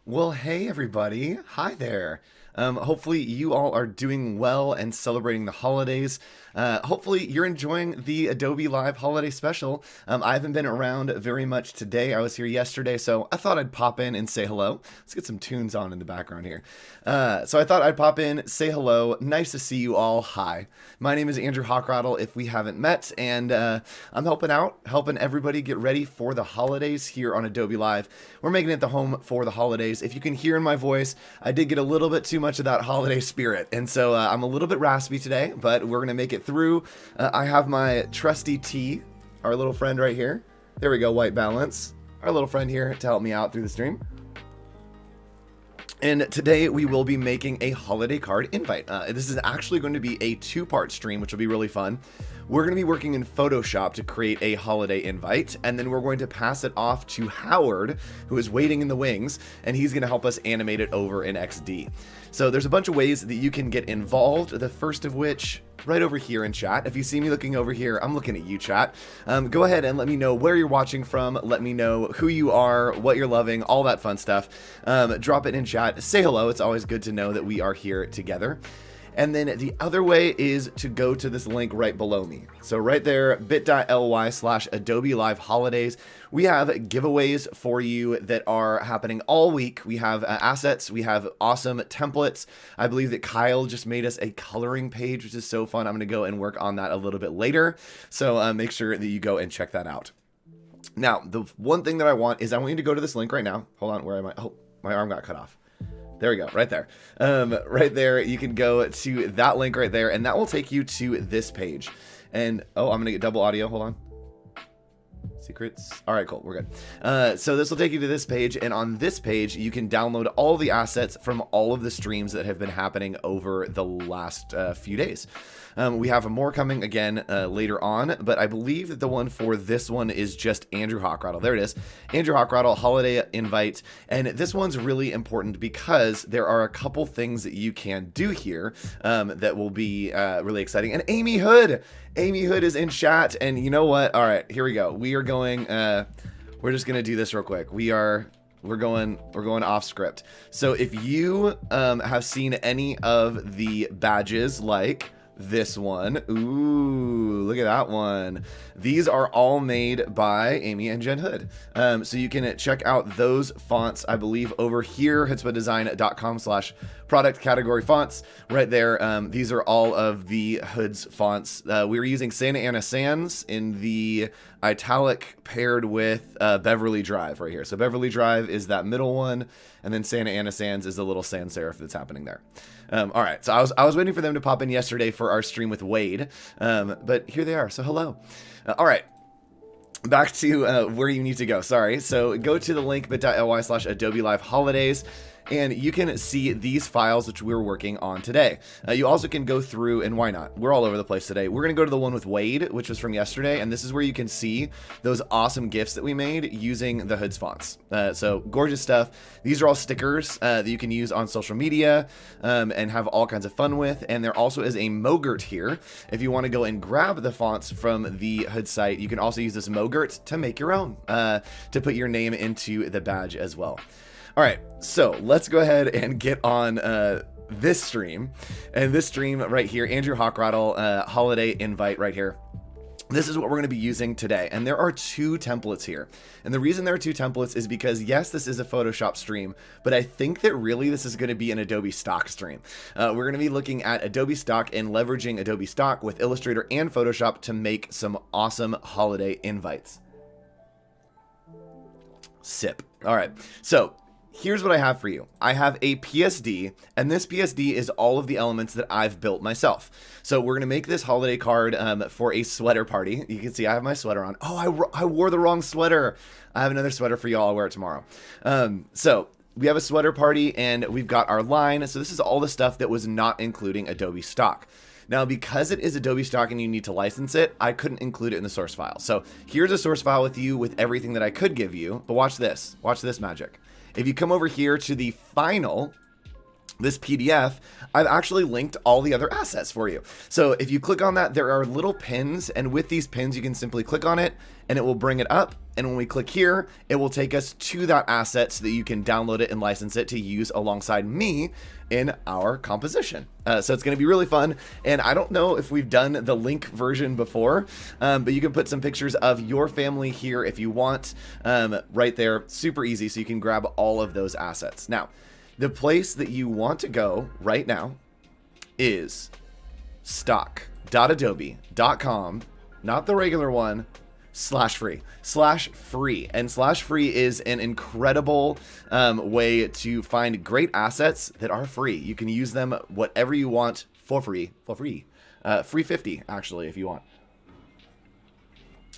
Well, hey everybody. Hi there. Hopefully you all are doing well and celebrating the holidays. Hopefully you're enjoying the Adobe Live holiday special. I haven't been around very much today. I was here yesterday, so I thought I'd pop in and say hello. Let's get some tunes on in the background here. So I thought I'd pop in, say hello. Nice to see you all. Hi. My name is Andrew Hochradel, if we haven't met, and I'm helping everybody get ready for the holidays here on Adobe Live. We're making it the home for the holidays. If you can hear in my voice, I did get a little bit too much of that holiday spirit, and so I'm a little bit raspy today, but we're gonna make it through. I have my trusty T, our little friend right here. There we go, white balance. Our little friend here to help me out through the stream. And today we will be making a holiday card invite. This is actually going to be a two-part stream, which will be really fun. We're going to be working in Photoshop to create a holiday invite, and then we're going to pass it off to Howard, who is waiting in the wings, and he's going to help us animate it over in XD. So there's a bunch of ways that you can get involved, the first of which right over here in chat. If you see me looking over here, I'm looking at you, chat. Go ahead and let me know where you're watching from. Let me know who you are, what you're loving, all that fun stuff. Drop it in chat. Say hello. It's always good to know that we are here together. And then the other way is to go to this link right below me. So right there, bit.ly/Adobe Live Holidays. We have giveaways for you that are happening all week. We have assets. We have awesome templates. I believe that Kyle just made us a coloring page, which is so fun. I'm going to go and work on that a little bit later. So make sure that you go and check that out. Now, the one thing that I want you to go to this link right now. Hold on, where am I? Oh, my arm got cut off. There we go, right there. Right there, you can go to that link right there, and that will take you to this page. And, oh, I'm going to get double audio. Hold on. Secrets. All right, cool. We're good. So this will take you to this page, and on this page, you can download all the assets from all of the streams that have been happening over the last few days. We have more coming again later on, but I believe that the one for this one is just Andrew Hochradel. There it is. Andrew Hochradel holiday invite. And this one's really important because there are a couple things that you can do here that will be really exciting. And Amy Hood is in chat. And you know what? All right, here we go. We are going, we're just going to do this real quick. We're going off script. So if you have seen any of the badges like this one, ooh, look at that one. These are all made by Amy and Jen Hood. So you can check out those fonts, I believe, over here, chutzpahdesign.com/product category fonts. Right there, these are all of the Hood's fonts. We were using Santa Ana Sans in the italic paired with Beverly Drive right here. So Beverly Drive is that middle one, and then Santa Ana Sans is the little sans serif that's happening there. All right, so I was waiting for them to pop in yesterday for our stream with Wade, but here they are, so hello. All right, back to where you need to go, sorry. So go to the link bit.ly/Adobe Live Holidays, and you can see these files which we're working on today. You also can go through, and why not? We're all over the place today. We're going to go to the one with Wade, which was from yesterday, and this is where you can see those awesome GIFs that we made using the Hood's fonts. So gorgeous stuff. These are all stickers that you can use on social media and have all kinds of fun with. And there also is a Mogurt here. If you want to go and grab the fonts from the Hood site, you can also use this Mogurt to make your own, to put your name into the badge as well. All right, so let's go ahead and get on this stream. And this stream right here, Andrew Hochradel holiday invite right here. This is what we're going to be using today. And there are two templates here. And the reason there are two templates is because, yes, this is a Photoshop stream, but I think that really this is going to be an Adobe Stock stream. We're going to be looking at Adobe Stock and leveraging Adobe Stock with Illustrator and Photoshop to make some awesome holiday invites. Sip. All right, so here's what I have for you. I have a PSD, and this PSD is all of the elements that I've built myself. So we're going to make this holiday card for a sweater party. You can see I have my sweater on. Oh, I wore the wrong sweater. I have another sweater for y'all. I'll wear it tomorrow. So we have a sweater party, and we've got our line. So this is all the stuff that was not including Adobe Stock. Now, because it is Adobe Stock and you need to license it, I couldn't include it in the source file. So here's a source file with you with everything that I could give you, but watch this. Watch this magic. If you come over here to the final, this PDF, I've actually linked all the other assets for you. So if you click on that, there are little pins, and with these pins, you can simply click on it and it will bring it up And when we click here, it will take us to that asset so that you can download it and license it to use alongside me in our composition. So it's going to be really fun. And I don't know if we've done the link version before, but you can put some pictures of your family here if you want, right there. Super easy. So you can grab all of those assets. Now, the place that you want to go right now is stock.adobe.com, not the regular one, /free. And /free is an incredible way to find great assets that are free. You can use them whatever you want for free, free 50 actually if you want.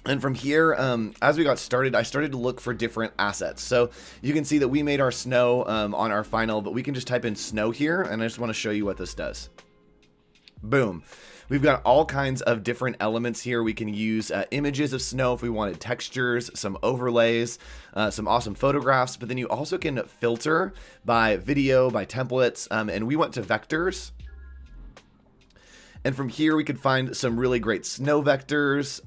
And from here, as we got started, I started to look for different assets. So you can see that we made our snow on our final, but we can just type in snow here, and I just want to show you what this does. Boom. We've got all kinds of different elements here. We can use images of snow if we wanted textures, some overlays, some awesome photographs, but then you also can filter by video, by templates, and we went to vectors. And from here, we could find some really great snow vectors.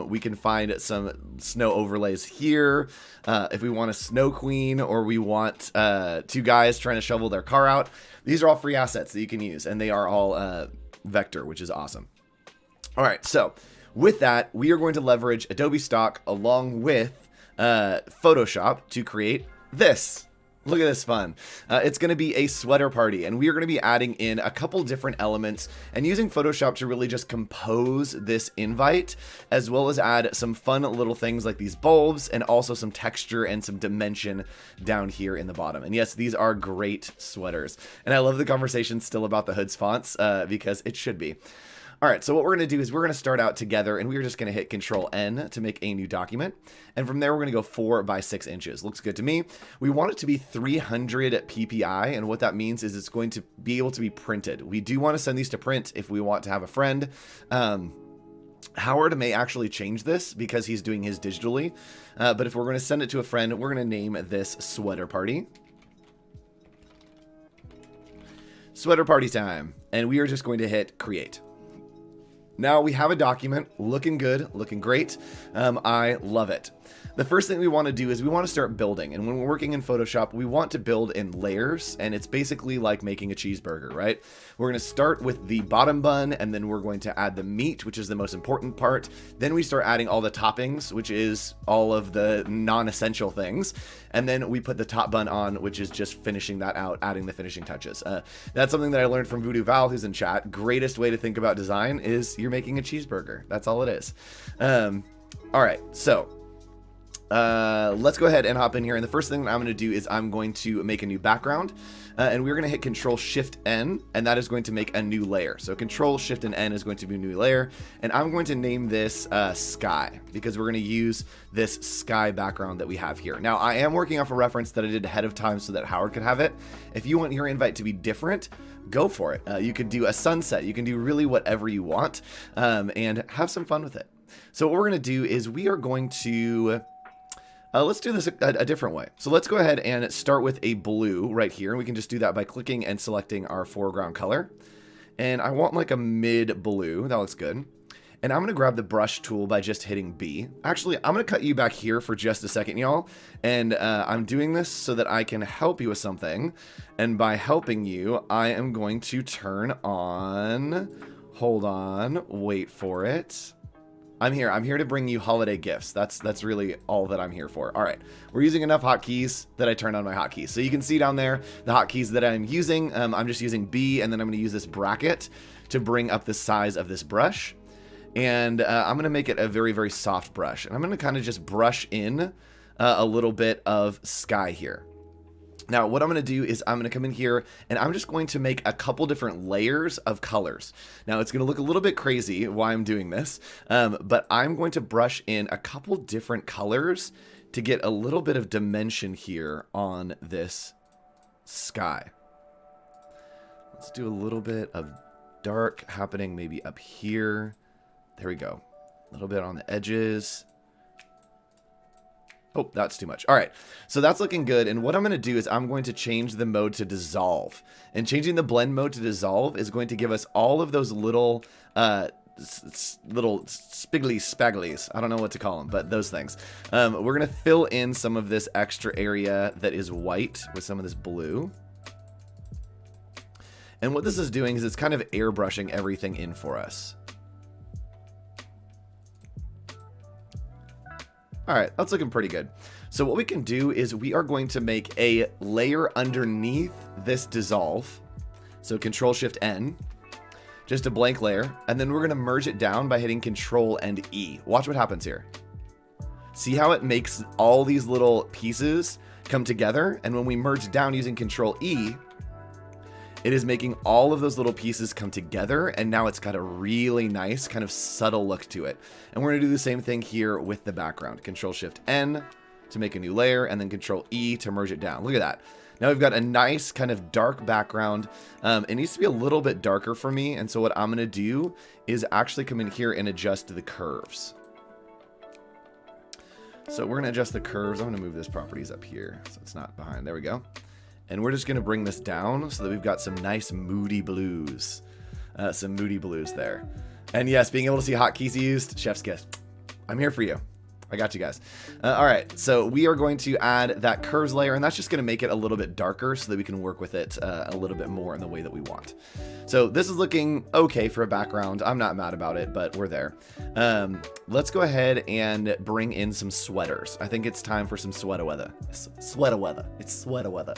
We can find some snow overlays here. If we want a snow queen or we want 2 guys trying to shovel their car out, these are all free assets that you can use, and they are all vector, which is awesome. All right, so with that, we are going to leverage Adobe Stock along with Photoshop to create this. Look at this fun. It's going to be a sweater party, and we are going to be adding in a couple different elements and using Photoshop to really just compose this invite, as well as add some fun little things like these bulbs and also some texture and some dimension down here in the bottom. And yes, these are great sweaters. And I love the conversation still about the hood's fonts because it should be. All right, so what we're going to do is we're going to start out together, and we're just going to hit Control N to make a new document. And from there, we're going to go 4 by 6 inches. Looks good to me. We want it to be 300 PPI, and what that means is it's going to be able to be printed. We do want to send these to print if we want to have a friend. Howard may actually change this because he's doing his digitally. But if we're going to send it to a friend, we're going to name this Sweater Party. Sweater Party time. And we are just going to hit Create. Now we have a document looking good, looking great. I love it. The first thing we want to do is we want to start building. And when we're working in Photoshop, we want to build in layers. And it's basically like making a cheeseburger, right? We're going to start with the bottom bun, and then we're going to add the meat, which is the most important part. Then we start adding all the toppings, which is all of the non-essential things. And then we put the top bun on, which is just finishing that out, adding the finishing touches. That's something that I learned from Voodoo Val, who's in chat. Greatest way to think about design is you're making a cheeseburger. That's all it is. All right, so let's go ahead and hop in here. And the first thing that I'm going to do is I'm going to make a new background, and we're going to hit Control Shift N, and that is going to make a new layer. So Control Shift and N is going to be a new layer, and I'm going to name this Sky, because we're going to use this sky background that we have here. Now, I am working off a reference that I did ahead of time so that Howard could have it. If you want your invite to be different, go for it. You could do a sunset. You can do really whatever you want, and have some fun with it. So what we're going to do is we are going to let's do this a different way. So let's go ahead and start with a blue right here. We can just do that by clicking and selecting our foreground color. And I want like a mid blue. That looks good. And I'm going to grab the brush tool by just hitting B. Actually, I'm going to cut you back here for just a second, y'all. And I'm doing this so that I can help you with something. And by helping you, I am going to turn on, hold on, wait for it. I'm here to bring you holiday gifts. That's really all that I'm here for. All right, we're using enough hotkeys that I turned on my hotkeys. So you can see down there the hotkeys that I'm using. I'm just using B, and then I'm going to use this bracket to bring up the size of this brush. And I'm going to make it a very, very soft brush. And I'm going to kind of just brush in a little bit of sky here. Now, what I'm going to do is I'm going to come in here and I'm just going to make a couple different layers of colors. Now, it's going to look a little bit crazy why I'm doing this, but I'm going to brush in a couple different colors to get a little bit of dimension here on this sky. Let's do a little bit of dark happening maybe up here. There we go. A little bit on the edges. Oh, that's too much. All right, so that's looking good. And what I'm going to do is I'm going to change the mode to dissolve. And changing the blend mode to dissolve is going to give us all of those little little spiggly spagglies. I don't know what to call them, but those things. We're going to fill in some of this extra area that is white with some of this blue. And what this is doing is it's kind of airbrushing everything in for us. All right, that's looking pretty good. So what we can do is we are going to make a layer underneath this dissolve. So Control-Shift-N, just a blank layer. And then we're going to merge it down by hitting Control and E. Watch what happens here. See how it makes all these little pieces come together? And when we merge down using Control E, it is making all of those little pieces come together, and now it's got a really nice kind of subtle look to it. And we're going to do the same thing here with the background. Control-Shift-N to make a new layer, and then Control-E to merge it down. Look at that. Now we've got a nice kind of dark background. It needs to be a little bit darker for me, and so what I'm going to do is actually come in here and adjust the curves. So we're going to adjust the curves. I'm going to move this properties up here so it's not behind. There we go. And we're just going to bring this down so that we've got some nice moody blues. Some moody blues there. And yes, being able to see hotkeys used, chef's kiss. I'm here for you. I got you guys. All right, so we are going to add that curves layer, and that's just going to make it a little bit darker so that we can work with it a little bit more in the way that we want. So this is looking okay for a background. I'm not mad about it, but we're there. Let's go ahead and bring in some sweaters. I think it's time for some sweater weather. Sweater weather. It's sweater weather.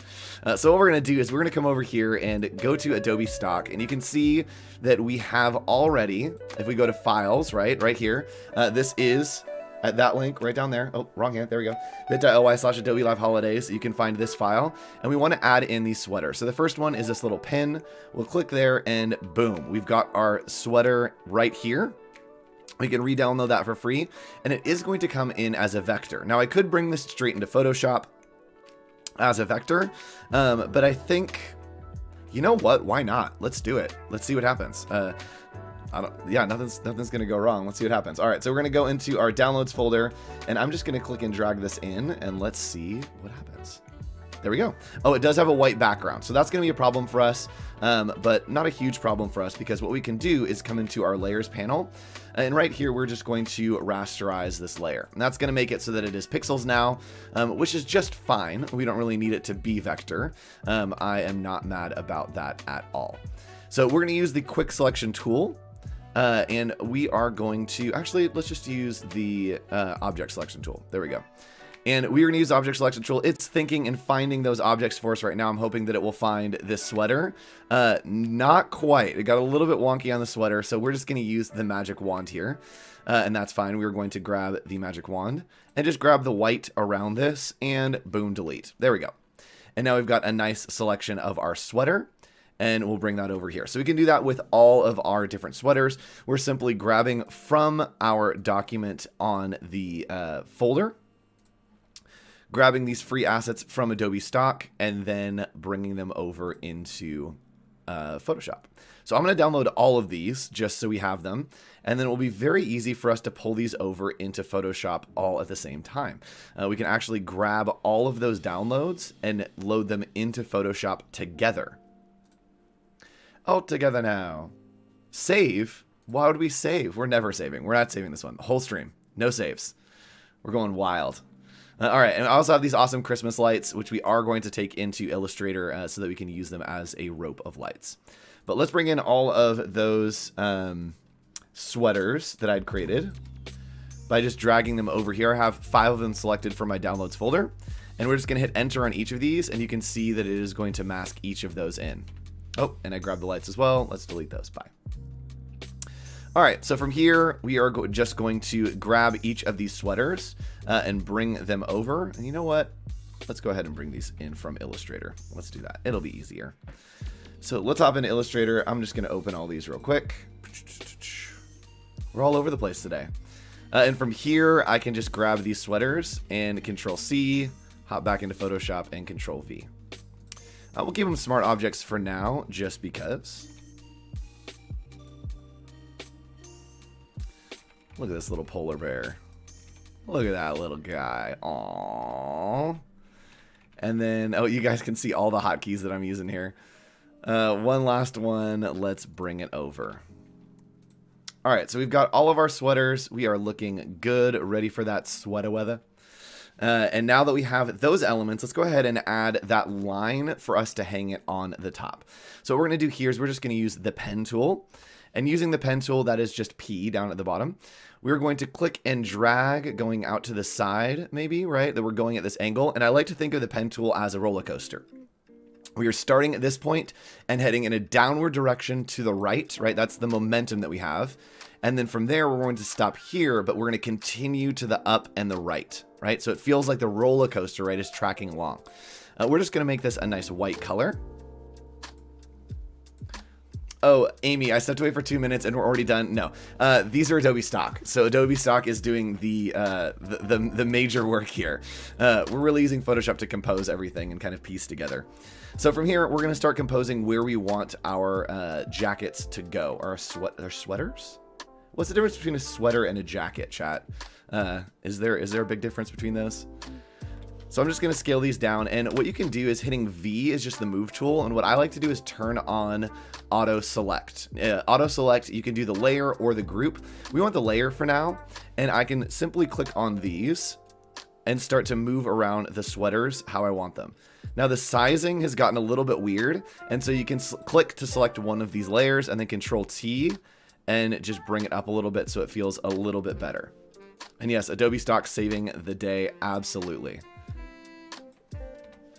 So what we're going to do is we're going to come over here and go to Adobe Stock, and you can see that we have already, if we go to Files, right here, this is... at that link right down there. Oh, wrong hand. There we go. bit.ly/Adobe Live Holidays. You can find this file, and we want to add in these sweaters. So the first one is this little pin. We'll click there, and boom, we've got our sweater right here. We can re-download that for free, and it is going to come in as a vector. Now I could bring this straight into Photoshop as a vector, but I think, you know what? Why not? Let's do it. Let's see what happens. Yeah, nothing's gonna go wrong. Let's see what happens. All right, so we're gonna go into our downloads folder, and I'm just gonna click and drag this in, and let's see what happens. There we go. Oh, it does have a white background, so that's gonna be a problem for us, but not a huge problem for us, because what we can do is come into our layers panel, and right here we're just going to rasterize this layer, and that's gonna make it so that it is pixels now, which is just fine. We don't really need it to be vector. I am not mad about that at all. So we're gonna use the quick selection tool. And we are going to, actually, let's just use the object selection tool. There we go. And we're going to use the object selection tool. It's thinking and finding those objects for us right now. I'm hoping that it will find this sweater. Not quite. It got a little bit wonky on the sweater, so we're just going to use the magic wand here. And that's fine. We're going to grab the magic wand and just grab the white around this and boom, delete. There we go. And now we've got a nice selection of our sweater. And we'll bring that over here. So we can do that with all of our different sweaters. We're simply grabbing from our document on the folder, grabbing these free assets from Adobe Stock, and then bringing them over into Photoshop. So I'm going to download all of these just so we have them. And then it will be very easy for us to pull these over into Photoshop all at the same time. We can actually grab all of those downloads and load them into Photoshop together. All together now. Save? Why would we save? We're never saving. We're not saving this one. The whole stream. No saves. We're going wild. All right, and I also have these awesome Christmas lights, which we are going to take into Illustrator so that we can use them as a rope of lights. But let's bring in all of those sweaters that I'd created by just dragging them over here. I have 5 of them selected for my downloads folder, and we're just going to hit enter on each of these, and you can see that it is going to mask each of those in. Oh, and I grabbed the lights as well. Let's delete those. Bye. All right, so from here, we are just going to grab each of these sweaters and bring them over. And you know what? Let's go ahead and bring these in from Illustrator. Let's do that. It'll be easier. So let's hop into Illustrator. I'm just going to open all these real quick. We're all over the place today. And from here, I can just grab these sweaters and Control-C, hop back into Photoshop, and Control-V. We'll keep them smart objects for now, just because. Look at this little polar bear. Look at that little guy. Aww. And then, oh, you guys can see all the hotkeys that I'm using here. One last one. Let's bring it over. All right, so we've got all of our sweaters. We are looking good, ready for that sweater weather. And now that we have those elements, let's go ahead and add that line for us to hang it on the top. So what we're going to do here is we're just going to use the pen tool. And using the pen tool, that is just P down at the bottom, we're going to click and drag going out to the side, maybe, right? That we're going at this angle. And I like to think of the pen tool as a roller coaster. We are starting at this point and heading in a downward direction to the right, right? That's the momentum that we have. And then from there, we're going to stop here, but we're going to continue to the up and the right, right? So it feels like the roller coaster, right, is tracking along. We're just going to make this a nice white color. Oh, Amy, I stepped away for 2 minutes and we're already done. No, these are Adobe Stock. So Adobe Stock is doing the major work here. We're really using Photoshop to compose everything and kind of piece together. So from here, we're going to start composing where we want our jackets to go. Our sweaters? What's the difference between a sweater and a jacket, chat? Is there a big difference between those? So I'm just going to scale these down, and what you can do is hitting V is just the move tool, and what I like to do is turn on auto select. Auto select, you can do the layer or the group. We want the layer for now, and I can simply click on these and start to move around the sweaters how I want them. Now the sizing has gotten a little bit weird, and so you can click to select one of these layers and then Control T and just bring it up a little bit so it feels a little bit better. And yes, Adobe Stock saving the day, absolutely.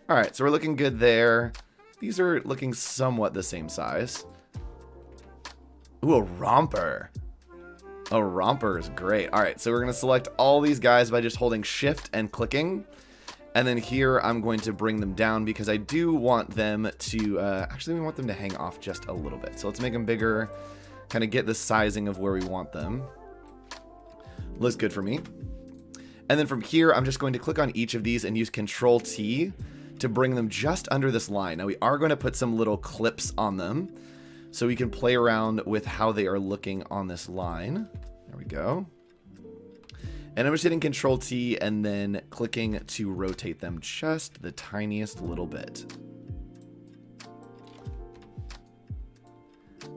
All right, so we're looking good there. These are looking somewhat the same size. Ooh, a romper. A romper is great. All right, so we're gonna select all these guys by just holding Shift and clicking. And then here I'm going to bring them down because I do want them to, actually we want them to hang off just a little bit. So let's make them bigger, kind of get the sizing of where we want them. Looks good for me. And then from here, I'm just going to click on each of these and use Control T to bring them just under this line. Now we are going to put some little clips on them so we can play around with how they are looking on this line. There we go. And I'm just hitting Control T and then clicking to rotate them just the tiniest little bit.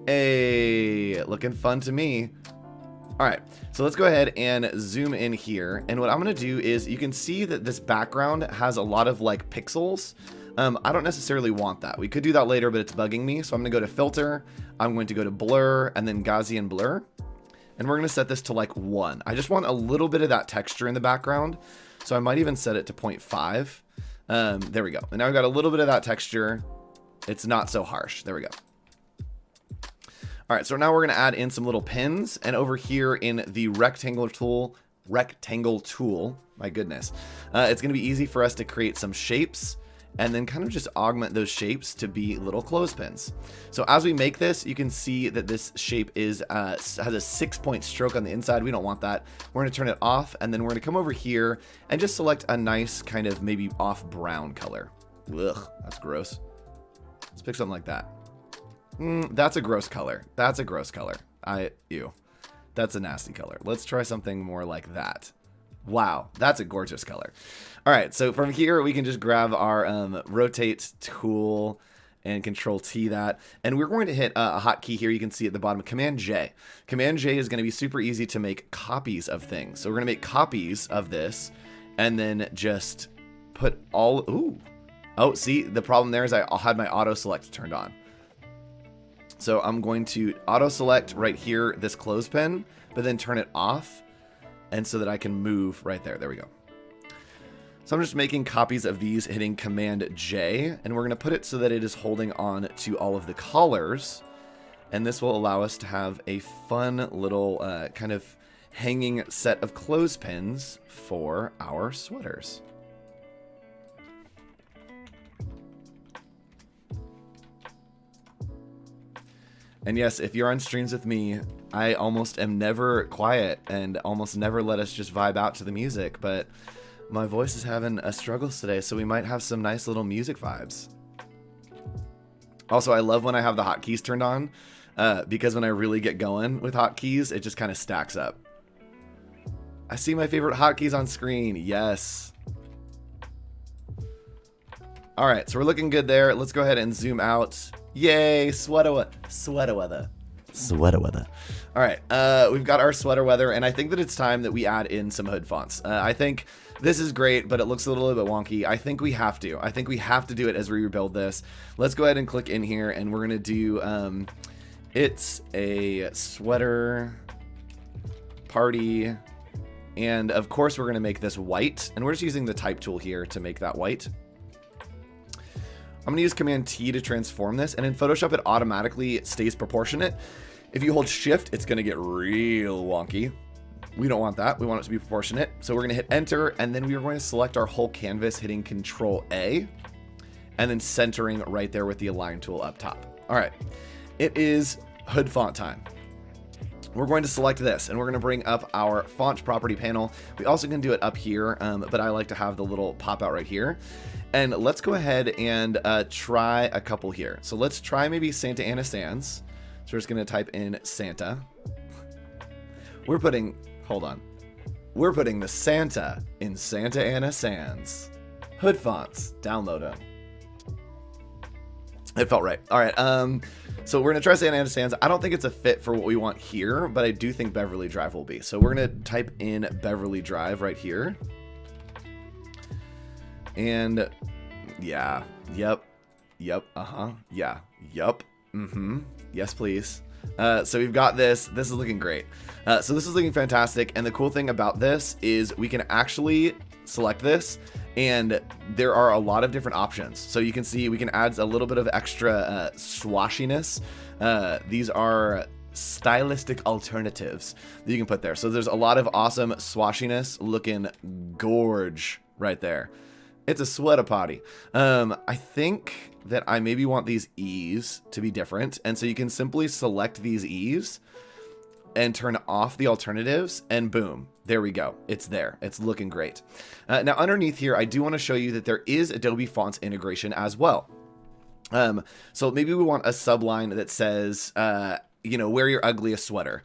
Hey, looking fun to me. All right, so let's go ahead and zoom in here. And what I'm gonna do is you can see that this background has a lot of like pixels. I don't necessarily want that. We could do that later, but it's bugging me. So I'm gonna go to Filter. I'm going to go to Blur and then Gaussian Blur. And we're gonna set this to like 1. I just want a little bit of that texture in the background. So I might even set it to 0.5. There we go. And now we've got a little bit of that texture. It's not so harsh. There we go. All right, so now we're gonna add in some little pins, and over here in the rectangle tool, my goodness, it's gonna be easy for us to create some shapes and then kind of just augment those shapes to be little clothespins. So as we make this, you can see that this shape is has a 6-point stroke on the inside. We don't want that. We're gonna turn it off, and then we're gonna come over here and just select a nice kind of maybe off brown color. Ugh, that's gross. Let's pick something like that. That's a gross color. That's a gross color. Ew. That's a nasty color. Let's try something more like that. Wow, that's a gorgeous color. All right, so from here, we can just grab our rotate tool and Control T that. And we're going to hit a hotkey here. You can see at the bottom, Command J. Command J is going to be super easy to make copies of things. So we're going to make copies of this and then just put all, ooh. Oh, see, the problem there is I had my auto select turned on. So I'm going to auto select right here, this clothespin, but then turn it off. And so that I can move right there. There we go. So I'm just making copies of these, hitting Command J, and we're going to put it so that it is holding on to all of the collars. And this will allow us to have a fun little kind of hanging set of clothespins for our sweaters. And yes, if you're on streams with me, I almost am never quiet and almost never let us just vibe out to the music, but my voice is having a struggles today, so we might have some nice little music vibes. Also, I love when I have the hotkeys turned on, because when I really get going with hotkeys, it just kind of stacks up. I see my favorite hotkeys on screen. Yes. All right, so we're looking good there. Let's go ahead and zoom out. Yay, sweater weather. Sweater weather. All right, we've got our sweater weather, and I think that it's time that we add in some hood fonts. I think this is great, but it looks a little bit wonky. I think we have to. I think we have to do it as we rebuild this. Let's go ahead and click in here, and we're gonna do it's a sweater party, and of course we're gonna make this white, and we're just using the type tool here to make that white. I'm going to use Command T to transform this, and in Photoshop it automatically stays proportionate. If you hold Shift, it's going to get real wonky. We don't want that. We want it to be proportionate. So we're going to hit Enter, and then we are going to select our whole canvas, hitting Control A, and then centering right there with the Align tool up top. All right, it is hood font time. We're going to select this, and we're going to bring up our font property panel. We also can do it up here, but I like to have the little pop out right here. And let's go ahead and try a couple here. So let's try maybe Santa Ana Sans. So we're just going to type in Santa. We're putting the Santa in Santa Ana Sans. Hood fonts, download them. It felt right. All right. So we're going to try Santa Ana Sans. I don't think it's a fit for what we want here, but I do think Beverly Drive will be. So we're going to type in Beverly Drive right here. And yeah, yep, yeah, yup, yes, please. So we've got this. This is looking great. So this is looking fantastic. And the cool thing about this is we can actually select this, and there are a lot of different options. So you can see we can add a little bit of extra swashiness. These are stylistic alternatives that you can put there. So there's a lot of awesome swashiness, looking gorge right there. It's a sweater party. I think that I maybe want these E's to be different. And so you can simply select these E's and turn off the alternatives, and boom, there we go. It's there. It's looking great. Now underneath here, I do want to show you that there is Adobe Fonts integration as well. So maybe we want a subline that says, you know, wear your ugliest sweater.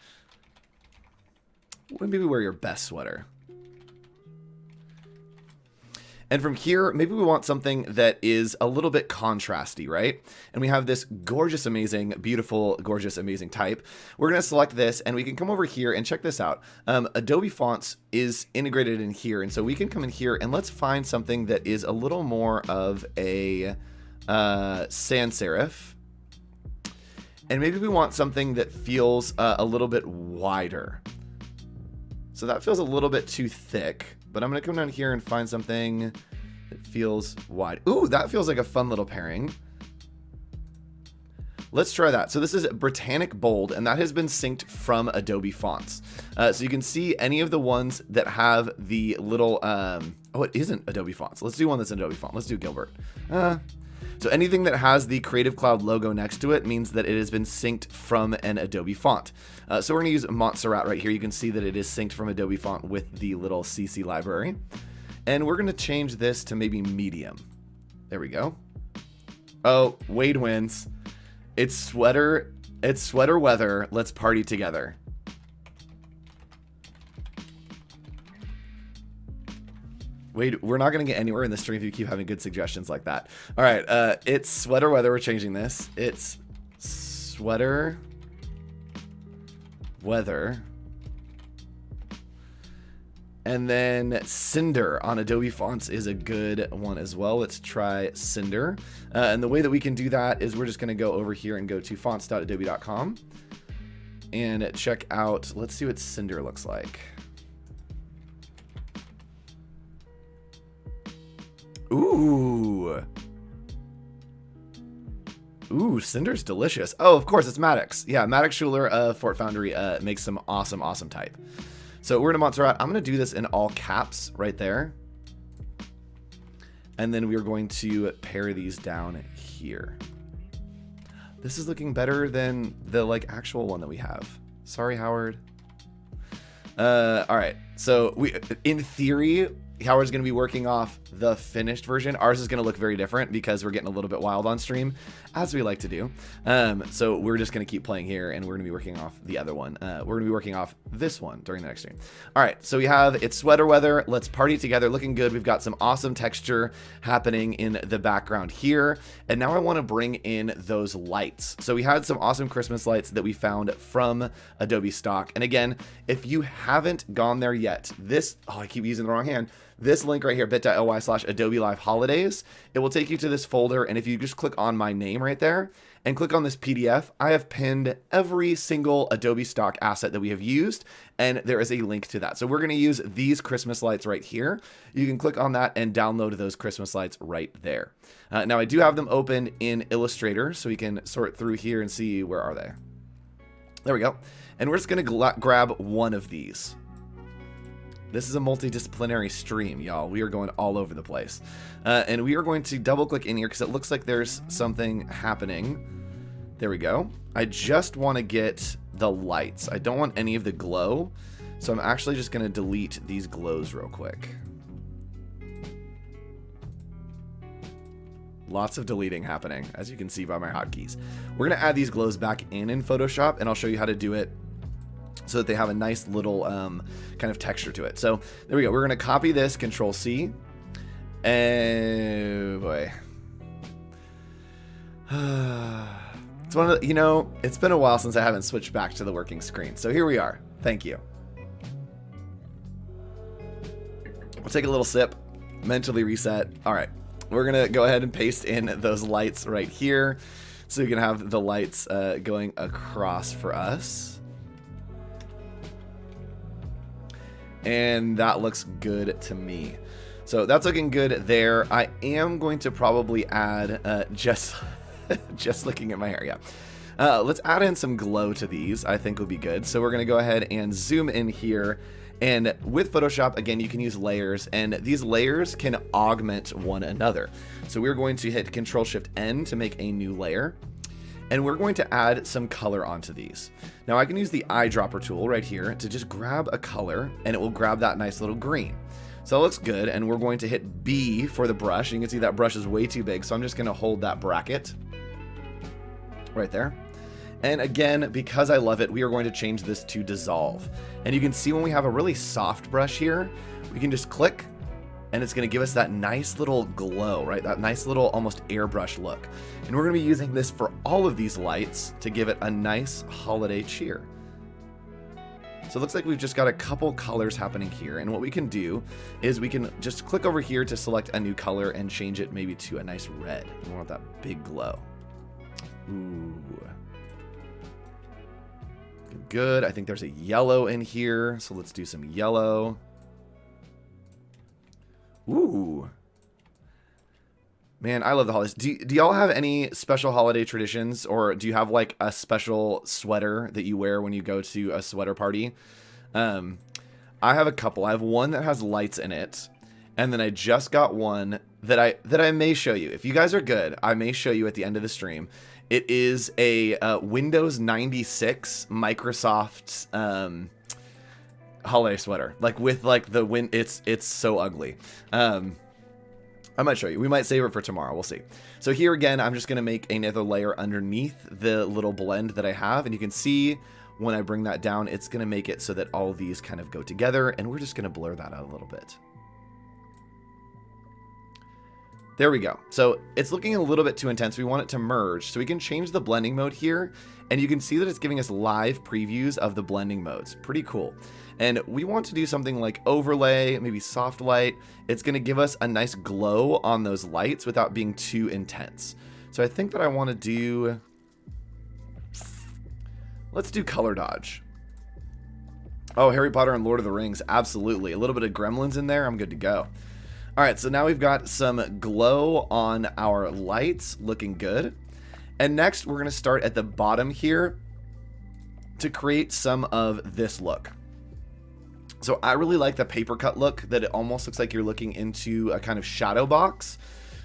Maybe wear your best sweater. And from here, maybe we want something that is a little bit contrasty, right? And we have this gorgeous, amazing, beautiful, gorgeous, amazing type. We're going to select this, and we can come over here and check this out. Adobe Fonts is integrated in here, and so we can come in here and let's find something that is a little more of a sans serif. And maybe we want something that feels a little bit wider. So that feels a little bit too thick. But I'm going to come down here and find something that feels wide. Ooh, that feels like a fun little pairing. Let's try that. So this is Britannic Bold, and that has been synced from Adobe Fonts. So you can see any of the ones that have the little... oh, it isn't Adobe Fonts. Let's do one that's Adobe Font. Let's do Gilbert. So anything that has the Creative Cloud logo next to it means that it has been synced from an Adobe font. So we're going to use Montserrat right here. You can see that it is synced from Adobe font with the little CC library. And we're going to change this to maybe medium. There we go. Oh, Wade wins. It's sweater weather. Let's party together. Wait, we're not going to get anywhere in the stream if you keep having good suggestions like that. All right, it's sweater weather. We're changing this. It's sweater weather. And then Cinder on Adobe Fonts is a good one as well. Let's try Cinder. And the way that we can do that is we're just going to go over here and go to fonts.adobe.com and check out, let's see what Cinder looks like. Ooh. Ooh, Cinder's delicious. Oh, of course, it's Maddox. Yeah, Maddox Schuler of Fort Foundry makes some awesome, awesome type. So we're in a Montserrat. I'm going to do this in all caps right there. And then we're going to pare these down here. This is looking better than the actual one that we have. Sorry, Howard. All right. So in theory, Howard's going to be working off the finished version. Ours is going to look very different because we're getting a little bit wild on stream, as we like to do. So we're just going to keep playing here, and we're going to be working off the other one. We're going to be working off this one during the next stream. All right, so we have it's sweater weather. Let's party together. Looking good. We've got some awesome texture happening in the background here. And now I want to bring in those lights. So we had some awesome Christmas lights that we found from Adobe Stock. And again, if you haven't gone there yet, I keep using the wrong hand. This link right here, bit.ly/Adobe Live Holidays, it will take you to this folder. And if you just click on my name right there and click on this PDF, I have pinned every single Adobe Stock asset that we have used. And there is a link to that. So we're going to use these Christmas lights right here. You can click on that and download those Christmas lights right there. Now I do have them open in Illustrator, so we can sort through here and see where are they. There we go. And we're just going to grab one of these. This is a multidisciplinary stream, y'all. We are going all over the place. And we are going to double click in here because it looks like there's something happening. There we go. I just want to get the lights. I don't want any of the glow. So I'm actually just going to delete these glows real quick. Lots of deleting happening, as you can see by my hotkeys. We're going to add these glows back in Photoshop, and I'll show you how to do it so that they have a nice little kind of texture to it. So there we go. We're going to copy this, Control C. And boy. It's one of the, it's been a while since I haven't switched back to the working screen. So here we are. Thank you. We'll take a little sip, mentally reset. All right. We're going to go ahead and paste in those lights right here. So you can have the lights going across for us. And that looks good to me. So that's looking good there. I am going to probably add just looking at my hair. Yeah. Let's add in some glow to these. I think would be good. So we're going to go ahead and zoom in here. And with Photoshop, again, you can use layers, and these layers can augment one another. So we're going to hit Control-Shift-N to make a new layer. And we're going to add some color onto these. Now I can use the eyedropper tool right here to just grab a color, and it will grab that nice little green. So that looks good, and we're going to hit B for the brush. You can see that brush is way too big, so I'm just gonna hold that bracket right there. And again, because I love it, we are going to change this to dissolve. And you can see when we have a really soft brush here, we can just click, and it's going to give us that nice little glow, right? That nice little almost airbrush look. And we're going to be using this for all of these lights to give it a nice holiday cheer. So it looks like we've just got a couple colors happening here. And what we can do is we can just click over here to select a new color and change it maybe to a nice red. We want that big glow. Ooh. Good. I think there's a yellow in here. So let's do some yellow. Ooh. Man, I love the holidays. Do y'all have any special holiday traditions, or do you have like a special sweater that you wear when you go to a sweater party? I have a couple. I have one that has lights in it, and then I just got one that I may show you. If you guys are good, I may show you at the end of the stream. It is a Windows 96 Microsoft holiday sweater, like with like the wind. It's so ugly. I might show you. We might save it for tomorrow. We'll see. So here again, I'm just going to make another layer underneath the little blend that I have. And you can see when I bring that down, it's going to make it so that all these kind of go together. And we're just going to blur that out a little bit. There we go. So it's looking a little bit too intense. We want it to merge. So we can change the blending mode here. And you can see that it's giving us live previews of the blending modes. Pretty cool. And we want to do something like overlay, maybe soft light. It's going to give us a nice glow on those lights without being too intense. So I think that I want to do... Let's do color dodge. Oh, Harry Potter and Lord of the Rings. Absolutely. A little bit of Gremlins in there. I'm good to go. All right, so now we've got some glow on our lights, looking good. And next, we're going to start at the bottom here to create some of this look. So I really like the paper cut look, that it almost looks like you're looking into a kind of shadow box.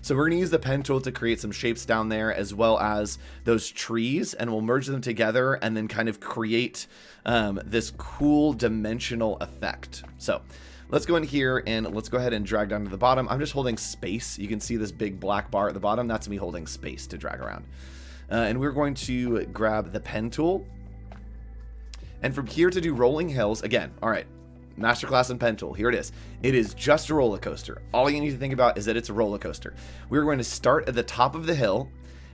So we're going to use the pen tool to create some shapes down there as well as those trees, and we'll merge them together and then kind of create this cool dimensional effect. So let's go in here and let's go ahead and drag down to the bottom. I'm just holding space. You can see this big black bar at the bottom. That's me holding space to drag around. And we're going to grab the pen tool. And from here to do rolling hills, again, all right, masterclass in pen tool, here it is. It is just a roller coaster. All you need to think about is that it's a roller coaster. We're going to start at the top of the hill.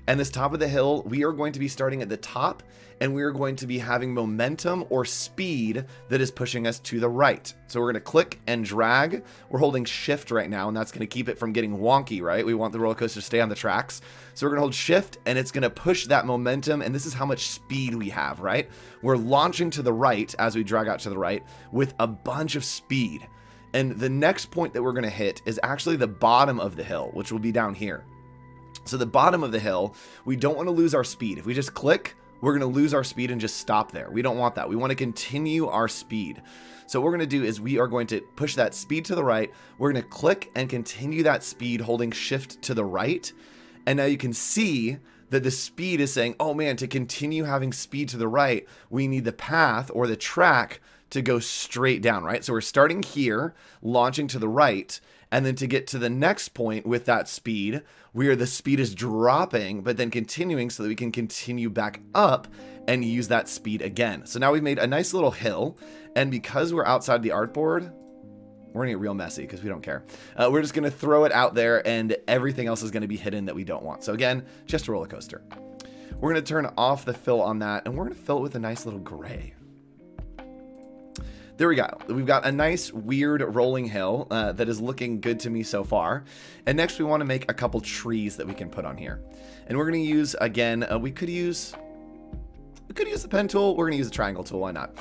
And this top of the hill, we are going to be starting at the top, and we are going to be having momentum or speed that is pushing us to the right. So we're going to click and drag. We're holding shift right now, and that's going to keep it from getting wonky, right? We want the roller coaster to stay on the tracks. So we're going to hold shift, and it's going to push that momentum, and this is how much speed we have, right? We're launching to the right as we drag out to the right with a bunch of speed. And the next point that we're going to hit is actually the bottom of the hill, which will be down here. So the bottom of the hill, we don't want to lose our speed. If we just click, we're going to lose our speed and just stop there. We don't want that. We want to continue our speed. So what we're going to do is we are going to push that speed to the right. We're going to click and continue that speed holding shift to the right. And now you can see that the speed is saying, oh man, to continue having speed to the right, we need the path or the track to go straight down, right? So we're starting here, launching to the right, and then to get to the next point with that speed, where the speed is dropping, but then continuing so that we can continue back up and use that speed again. So now we've made a nice little hill, and because we're outside the artboard, we're gonna get real messy because we don't care. We're just gonna throw it out there, and everything else is gonna be hidden that we don't want. So again, just a roller coaster. We're gonna turn off the fill on that, and we're gonna fill it with a nice little gray. There we go. We've got a nice weird rolling hill that is looking good to me so far. And next we want to make a couple trees that we can put on here. And we're going to use, again, we could use the pen tool. We're going to use the triangle tool. Why not?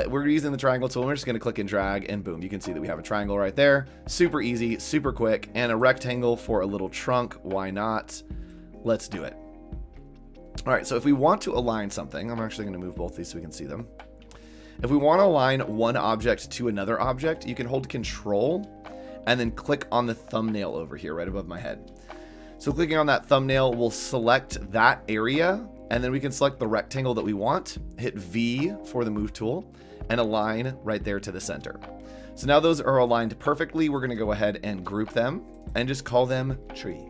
We're using the triangle tool. We're just going to click and drag, and boom, you can see that we have a triangle right there. Super easy, super quick, and a rectangle for a little trunk. Why not? Let's do it. All right, so if we want to align something, I'm actually going to move both these so we can see them. If we want to align one object to another object, you can hold Control and then click on the thumbnail over here right above my head. So clicking on that thumbnail will select that area, and then we can select the rectangle that we want, hit V for the move tool, and align right there to the center. So now those are aligned perfectly. We're going to go ahead and group them and just call them tree.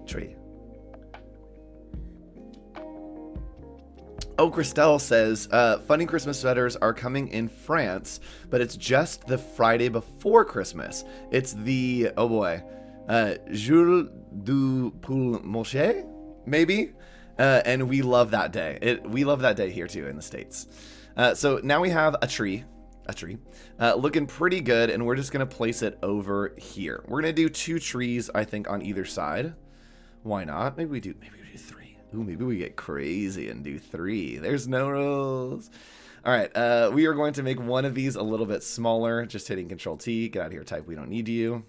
Tree. Oh, Christelle says, funny Christmas sweaters are coming in France, but it's just the Friday before Christmas. It's the, oh boy, Jour du Poule Moche, maybe? And we love that day. We love that day here too in the States. So now we have a tree, looking pretty good, and we're just going to place it over here. We're going to do 2 trees, I think, on either side. Why not? Maybe we do 3. Ooh, maybe we get crazy and do 3. There's no rules. All right, we are going to make one of these a little bit smaller, just hitting Control T. Get out of here, type we don't need you.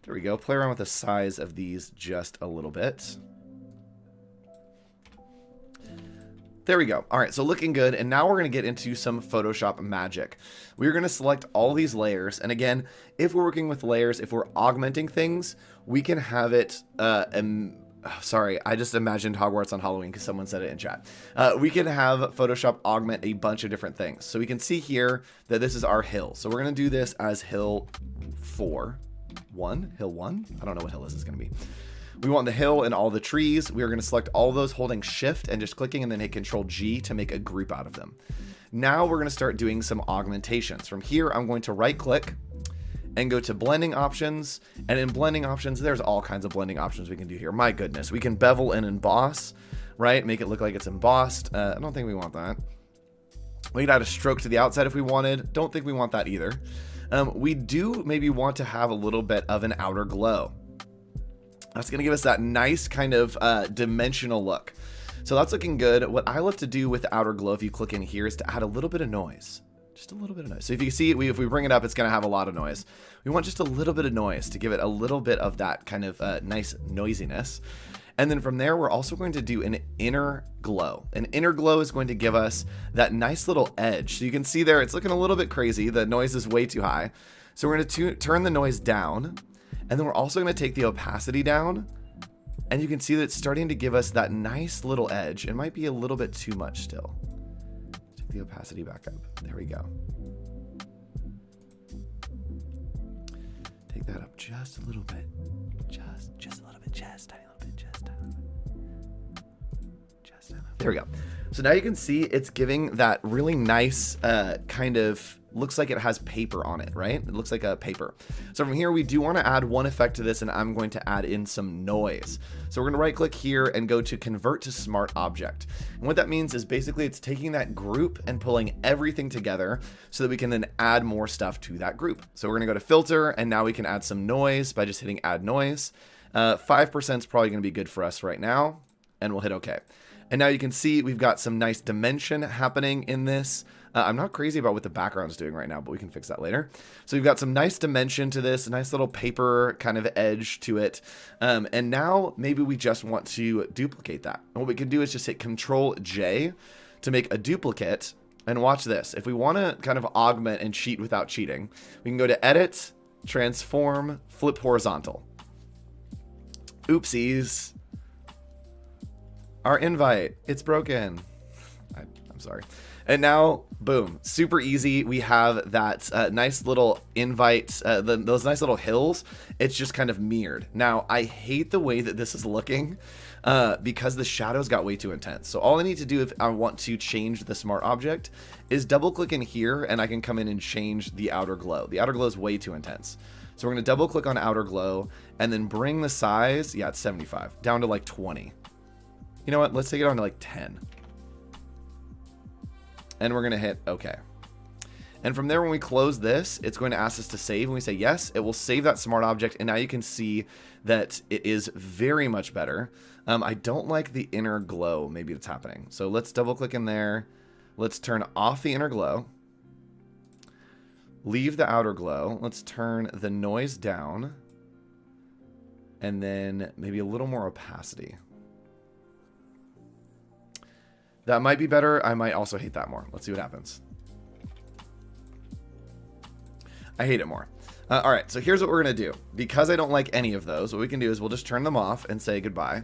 There we go. Play around with the size of these just a little bit. There we go. All right, so looking good. And now we're going to get into some Photoshop magic. We're going to select all these layers. And again, if we're working with layers, if we're augmenting things, we can have it, sorry, I just imagined Hogwarts on Halloween because someone said it in chat. We can have Photoshop augment a bunch of different things. So we can see here that this is our hill. So we're going to do this as hill 1. Hill 1? I don't know what hill this is going to be. We want the hill and all the trees. We are going to select all those holding shift and just clicking, and then hit Control G to make a group out of them. Now we're going to start doing some augmentations. From here, I'm going to right click and go to blending options. And in blending options, there's all kinds of blending options we can do here. My goodness, we can bevel and emboss, right? Make it look like it's embossed. I don't think we want that. We could add a stroke to the outside if we wanted. Don't think we want that either. We do maybe want to have a little bit of an outer glow. That's going to give us that nice kind of dimensional look. So that's looking good. What I love to do with the outer glow, if you click in here, is to add a little bit of noise. Just a little bit of noise. So if you see it, if we bring it up, it's going to have a lot of noise. We want just a little bit of noise to give it a little bit of that kind of nice noisiness. And then from there, we're also going to do an inner glow. An inner glow is going to give us that nice little edge. So you can see there, it's looking a little bit crazy. The noise is way too high. So we're going to turn the noise down, and then we're also going to take the opacity down, and you can see that it's starting to give us that nice little edge. It might be a little bit too much still. Take the opacity back up. There we go. Take that up just a little bit. Just a little bit. Just a tiny little bit. Just a tiny little bit. Just a tiny little bit. There we go. So now you can see it's giving that really nice kind of, looks like it has paper on it, right? It looks like a paper. So from here, we do want to add one effect to this, and I'm going to add in some noise. So we're going to right click here and go to convert to smart object. And what that means is basically it's taking that group and pulling everything together so that we can then add more stuff to that group. So we're going to go to filter, and now we can add some noise by just hitting add noise. 5% is probably going to be good for us right now, and we'll hit OK. And now you can see we've got some nice dimension happening in this. I'm not crazy about what the background's doing right now, but we can fix that later. So we've got some nice dimension to this, a nice little paper kind of edge to it. And now maybe we just want to duplicate that. And what we can do is just hit Control J to make a duplicate. And watch this. If we want to kind of augment and cheat without cheating, we can go to Edit, Transform, Flip Horizontal. Oopsies. Our invite, it's broken. I'm sorry. And now, boom, super easy. We have that nice little invite, those nice little hills. It's just kind of mirrored. Now, I hate the way that this is looking because the shadows got way too intense. So all I need to do if I want to change the smart object is double click in here, and I can come in and change the outer glow. The outer glow is way too intense. So we're going to double click on outer glow and then bring the size, yeah, it's 75, down to like 20. You know what? Let's take it on to like 10. And we're going to hit OK. And from there, when we close this, it's going to ask us to save. When we say yes, it will save that smart object. And now you can see that it is very much better. I don't like the inner glow. Maybe it's happening. So let's double click in there. Let's turn off the inner glow. Leave the outer glow. Let's turn the noise down. And then maybe a little more opacity. That might be better. I might also hate that more. Let's see what happens. I hate it more. All right, so here's what we're going to do. Because I don't like any of those, what we can do is we'll just turn them off and say goodbye.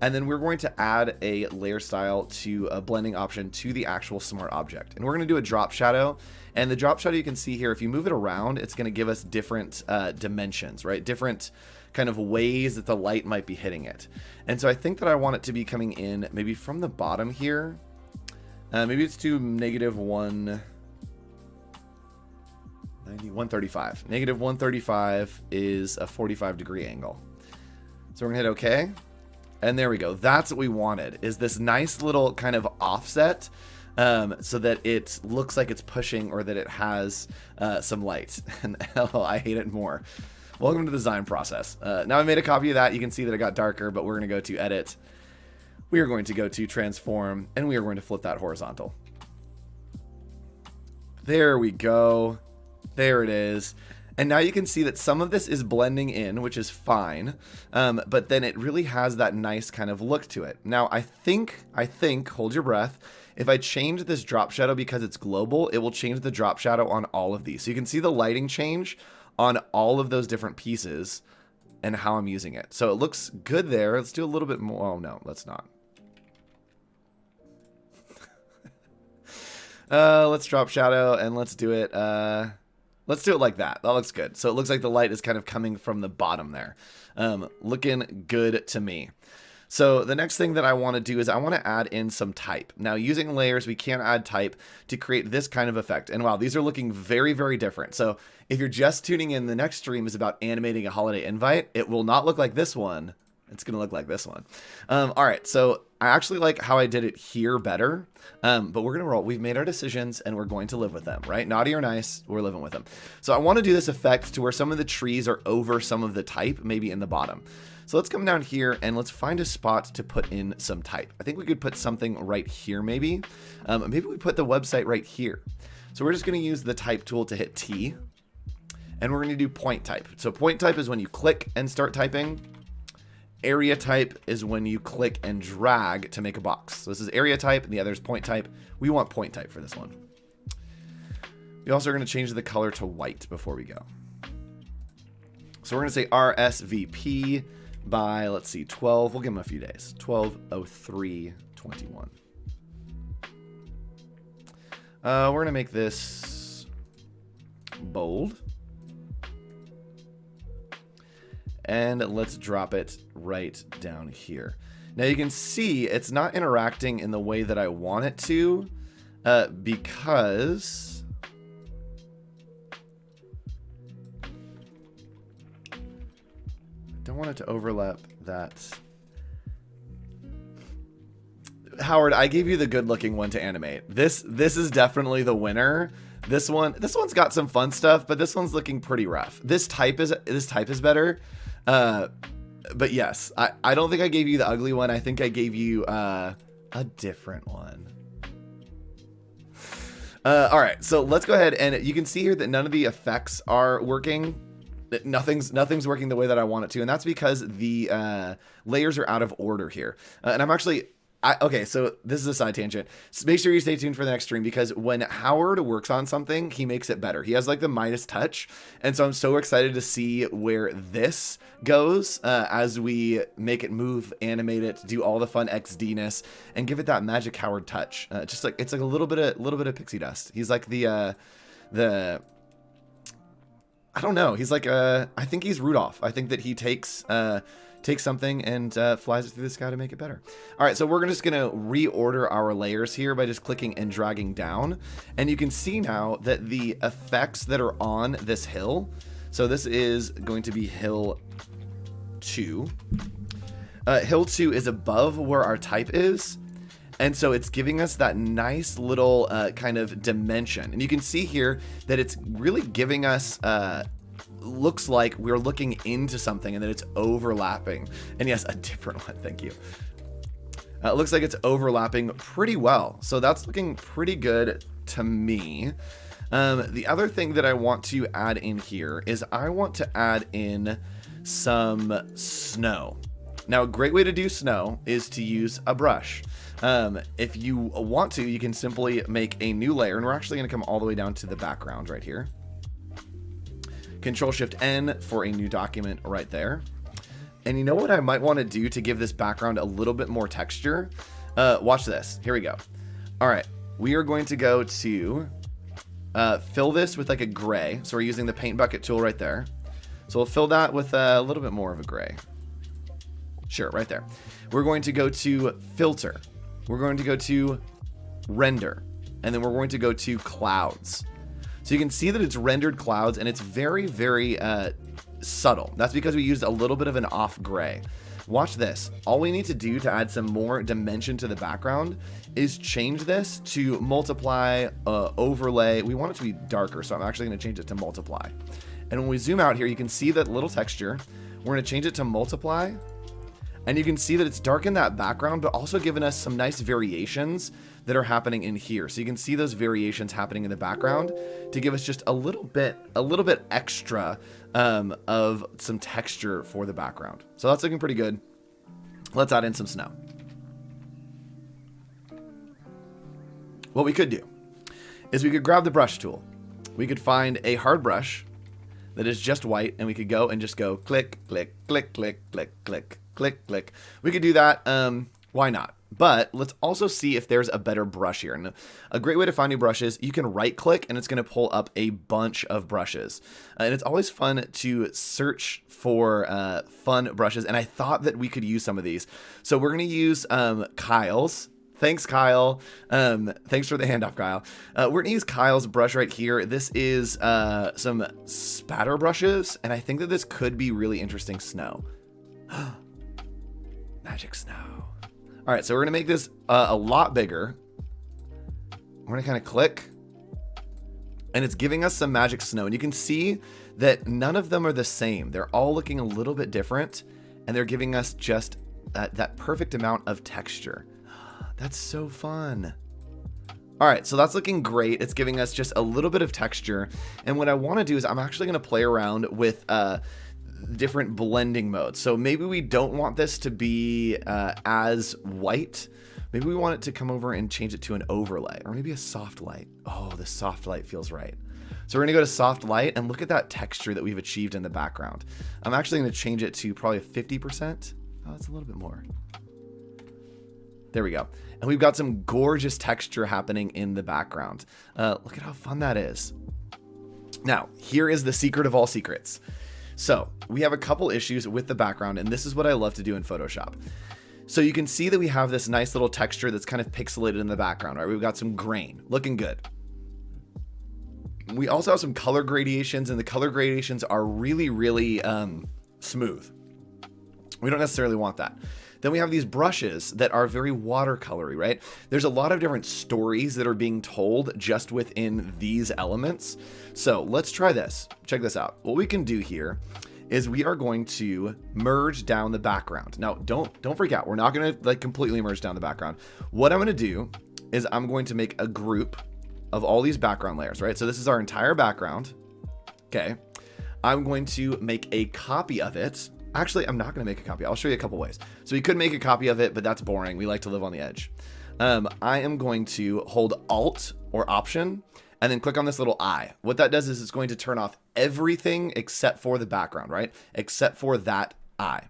And then we're going to add a layer style to a blending option to the actual smart object. And we're going to do a drop shadow. And the drop shadow you can see here, if you move it around, it's going to give us different dimensions, right? Different kind of ways that the light might be hitting it. And so I think that I want it to be coming in maybe from the bottom here. Maybe it's to -135. -135 is a 45-degree angle. So we're gonna hit OK. And there we go. That's what we wanted, is this nice little kind of offset so that it looks like it's pushing or that it has some light. And oh, I hate it more. Welcome to the design process. Now I made a copy of that. You can see that it got darker, but we're going to go to Edit. We are going to go to Transform, and we are going to flip that horizontal. There we go. There it is. And now you can see that some of this is blending in, which is fine. But then it really has that nice kind of look to it. Now I think, hold your breath, if I change this drop shadow because it's global, it will change the drop shadow on all of these. So you can see the lighting change on all of those different pieces and how I'm using it. So it looks good there. Let's do a little bit more. Oh no, let's not. Let's drop shadow and let's do it. Let's do it like that. That looks good. So it looks like the light is kind of coming from the bottom there. Looking good to me. So the next thing that I want to do is I want to add in some type. Now using layers, we can add type to create this kind of effect. And wow, these are looking very, very different. So if you're just tuning in, the next stream is about animating a holiday invite. It will not look like this one. It's going to look like this one. All right. So I actually like how I did it here better. But we're going to roll. We've made our decisions and we're going to live with them, right? Naughty or nice, we're living with them. So I want to do this effect to where some of the trees are over some of the type, maybe in the bottom. So let's come down here and let's find a spot to put in some type. I think we could put something right here maybe. Maybe we put the website right here. So we're just going to use the type tool to hit T. And we're going to do point type. So point type is when you click and start typing. Area type is when you click and drag to make a box. So this is area type and the other is point type. We want point type for this one. We also are going to change the color to white before we go. So we're going to say RSVP by, let's see, 12. We'll give him a few days. 12/03/21. We're going to make this bold. And let's drop it right down here. Now you can see it's not interacting in the way that I want it to, because I don't want it to overlap that. Howard, I gave you the good looking one to animate. This is definitely the winner. This one's got some fun stuff, but this one's looking pretty rough. This type is better. But yes, I don't think I gave you the ugly one. I think I gave you a different one. All right, so let's go ahead, and you can see here that none of the effects are working. Nothing's working the way that I want it to, and that's because the layers are out of order here. And I'm actually... okay, so this is a side tangent. So make sure you stay tuned for the next stream, because when Howard works on something, he makes it better. He has like the Midas touch. And so I'm so excited to see where this goes as we make it move, animate it, do all the fun XD-ness, and give it that magic Howard touch. Just like it's like a little bit of pixie dust. He's like the I don't know. He's like I think he's Rudolph. I think that he takes something and flies it through the sky to make it better. All right, so we're just gonna reorder our layers here by just clicking and dragging down. And you can see now that the effects that are on this hill, so this is going to be hill 2. Hill 2 is above where our type is. And so it's giving us that nice little kind of dimension. And you can see here that it's really giving us looks like we're looking into something and that it's overlapping. And yes, a different one. Thank you. It looks like it's overlapping pretty well. So that's looking pretty good to me. The other thing that I want to add in here is I want to add in some snow. Now, a great way to do snow is to use a brush. If you want to, you can simply make a new layer, and we're actually going to come all the way down to the background right here. Control-Shift-N for a new document right there. And you know what I might want to do to give this background a little bit more texture? Watch this. Here we go. All right. We are going to go to fill this with like a gray. So we're using the paint bucket tool right there. So we'll fill that with a little bit more of a gray. Sure, right there. We're going to go to filter. We're going to go to render. And then we're going to go to clouds. So you can see that it's rendered clouds, and it's very, very subtle. That's because we used a little bit of an off gray. Watch this. All we need to do to add some more dimension to the background is change this to multiply, overlay. We want it to be darker, so I'm actually going to change it to multiply. And when we zoom out here, you can see that little texture. We're going to change it to multiply. And you can see that it's dark in that background, but also giving us some nice variations that are happening in here. So you can see those variations happening in the background to give us just a little bit extra of some texture for the background. So that's looking pretty good. Let's add in some snow. What we could do is we could grab the brush tool. We could find a hard brush that is just white, and we could go and just go click, click, click, click, click, click, click, click. We could do that. Why not? But let's also see if there's a better brush here. And a great way to find new brushes, you can right click and it's going to pull up a bunch of brushes. And it's always fun to search for fun brushes. And I thought that we could use some of these. So we're going to use Kyle's. Thanks, Kyle. Thanks for the handoff, Kyle. We're going to use Kyle's brush right here. This is some spatter brushes. And I think that this could be really interesting snow. Magic snow. All right, so we're going to make this a lot bigger. We're going to kind of click. And it's giving us some magic snow. And you can see that none of them are the same. They're all looking a little bit different. And they're giving us just that perfect amount of texture. That's so fun. All right, so that's looking great. It's giving us just a little bit of texture. And what I want to do is I'm actually going to play around with different blending modes. So maybe we don't want this to be as white. Maybe we want it to come over and change it to an overlay, or maybe a soft light. Oh, the soft light feels right. So we're going to go to soft light and look at that texture that we've achieved in the background. I'm actually going to change it to probably 50%. Oh, it's a little bit more. There we go. And we've got some gorgeous texture happening in the background. Look at how fun that is. Now, here is the secret of all secrets. So we have a couple issues with the background, and this is what I love to do in Photoshop. So you can see that we have this nice little texture that's kind of pixelated in the background, right? We've got some grain, looking good. We also have some color gradations, and the color gradations are really, really smooth. We don't necessarily want that. Then we have these brushes that are very watercolory, right? There's a lot of different stories that are being told just within these elements. So let's try this. Check this out. What we can do here is we are going to merge down the background. Now, don't freak out. We're not going to like completely merge down the background. What I'm going to do is I'm going to make a group of all these background layers, right? So this is our entire background. Okay. I'm going to make a copy of it. Actually, I'm not going to make a copy. I'll show you a couple ways. So we could make a copy of it, but that's boring. We like to live on the edge. I am going to hold Alt or Option and then click on this little eye. What that does is it's going to turn off everything except for the background, right? Except for that eye.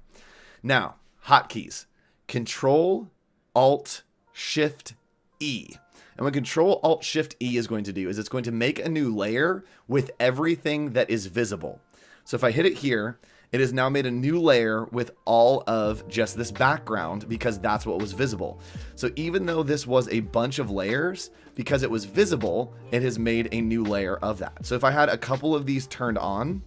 Now, hotkeys. Control, Alt, Shift, E. And what Control, Alt, Shift, E is going to do is it's going to make a new layer with everything that is visible. So if I hit it here, it has now made a new layer with all of just this background because that's what was visible. So even though this was a bunch of layers, because it was visible, it has made a new layer of that. So if I had a couple of these turned on,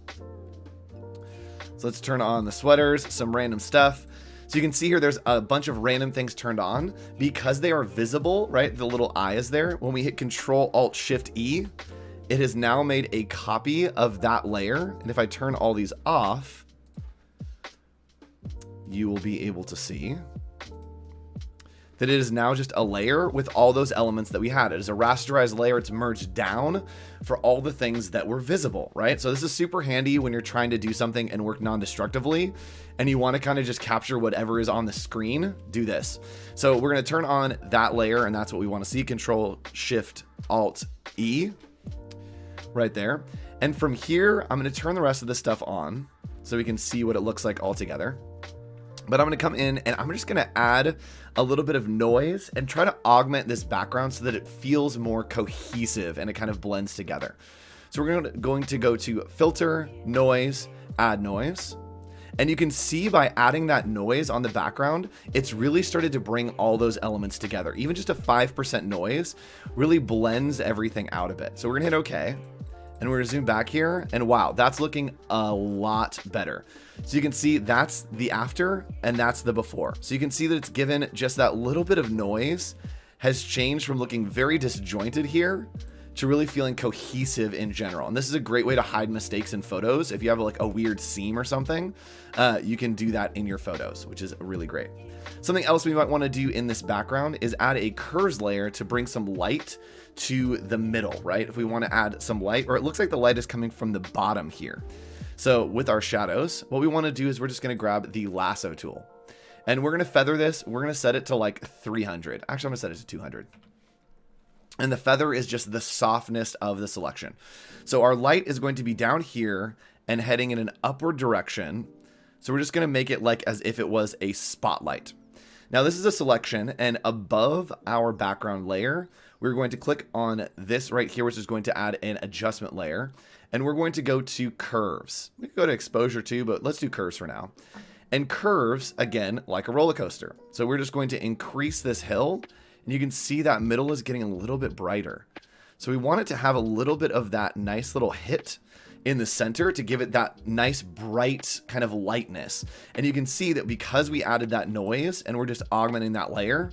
so let's turn on the sweaters, some random stuff. So you can see here, there's a bunch of random things turned on because they are visible, right? The little eye is there. When we hit Control, Alt, Shift, E, it has now made a copy of that layer. And if I turn all these off, you will be able to see that it is now just a layer with all those elements that we had. It is a rasterized layer. It's merged down for all the things that were visible, right? So this is super handy when you're trying to do something and work non-destructively and you want to kind of just capture whatever is on the screen. Do this. So we're going to turn on that layer, and that's what we want to see. Control, Shift, Alt, E right there. And from here, I'm going to turn the rest of this stuff on so we can see what it looks like all together. But I'm going to come in and I'm just going to add a little bit of noise and try to augment this background so that it feels more cohesive and it kind of blends together. So we're going to go to Filter, Noise, Add Noise. And you can see by adding that noise on the background, it's really started to bring all those elements together. Even just a 5% noise really blends everything out a bit. So we're going to hit OK. And we're going to zoom back here, and wow, that's looking a lot better. So you can see that's the after and that's the before. So you can see that it's given just that little bit of noise has changed from looking very disjointed here to really feeling cohesive in general. And this is a great way to hide mistakes in photos. If you have like a weird seam or something, you can do that in your photos, which is really great. Something else we might want to do in this background is add a curves layer to bring some light to the middle, right? If we want to add some light, or it looks like the light is coming from the bottom here. So with our shadows, what we want to do is we're just going to grab the lasso tool and we're going to feather this. We're going to set it to like 300. Actually, I'm going to set it to 200. And the feather is just the softness of the selection. So our light is going to be down here and heading in an upward direction. So we're just going to make it like as if it was a spotlight. Now this is a selection, and above our background layer, we're going to click on this right here, which is going to add an adjustment layer. And we're going to go to curves. We can go to exposure too, but let's do curves for now. And curves, again, like a roller coaster. So we're just going to increase this hill, and you can see that middle is getting a little bit brighter. So we want it to have a little bit of that nice little hit in the center to give it that nice bright kind of lightness. And you can see that because we added that noise and we're just augmenting that layer,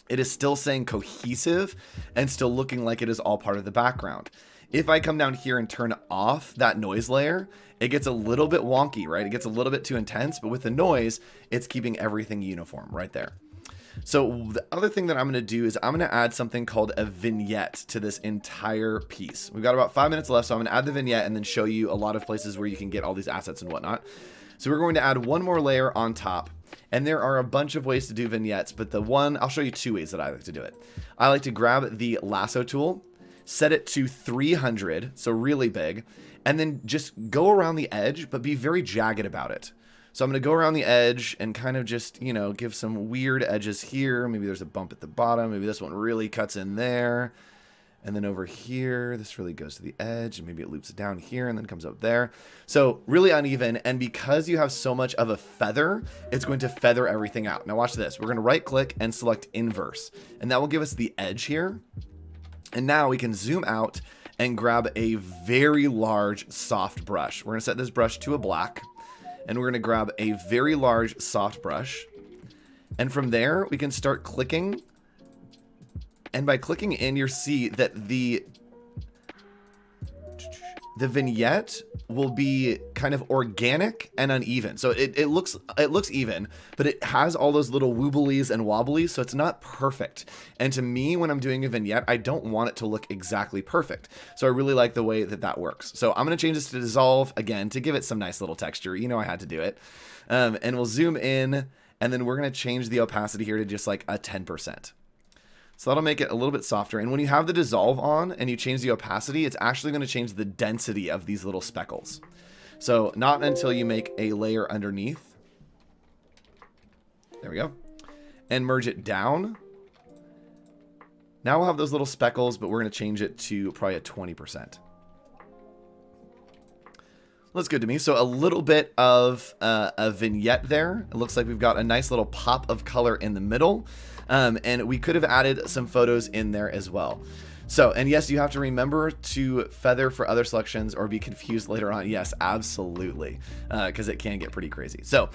it is still saying cohesive and still looking like it is all part of the background. If I come down here and turn off that noise layer, it gets a little bit wonky, right? It gets a little bit too intense, but with the noise, it's keeping everything uniform right there. So the other thing that I'm going to do is I'm going to add something called a vignette to this entire piece. We've got about 5 minutes left, so I'm going to add the vignette and then show you a lot of places where you can get all these assets and whatnot. So we're going to add one more layer on top, and there are a bunch of ways to do vignettes, but I'll show you two ways that I like to do it. I like to grab the lasso tool, set it to 300, so really big, and then just go around the edge, but be very jagged about it. So I'm going to go around the edge and kind of just, you know, give some weird edges here. Maybe there's a bump at the bottom. Maybe this one really cuts in there. And then over here, this really goes to the edge, and maybe it loops down here and then comes up there. So really uneven, and because you have so much of a feather, it's going to feather everything out. Now watch this. We're going to right click and select inverse, and that will give us the edge here. And now we can zoom out and grab a very large soft brush. We're going to set this brush to a black, and we're going to grab a very large soft brush. And from there, we can start clicking. And by clicking in, you'll see that the vignette will be kind of organic and uneven. So it looks even, but it has all those little wobblies and wobblies, so it's not perfect. And to me, when I'm doing a vignette, I don't want it to look exactly perfect. So I really like the way that that works. So I'm going to change this to dissolve again to give it some nice little texture. You know, I had to do it. And we'll zoom in, and then we're going to change the opacity here to just like a 10%. So that'll make it a little bit softer. And when you have the dissolve on and you change the opacity, it's actually going to change the density of these little speckles. So not until you make a layer underneath. There we go. And merge it down. Now we'll have those little speckles, but we're going to change it to probably a 20%. Looks good to me. So a little bit of a vignette there. It looks like we've got a nice little pop of color in the middle. And we could have added some photos in there as well. So, and yes, you have to remember to feather for other selections or be confused later on. Yes, absolutely. Because it can get pretty crazy. So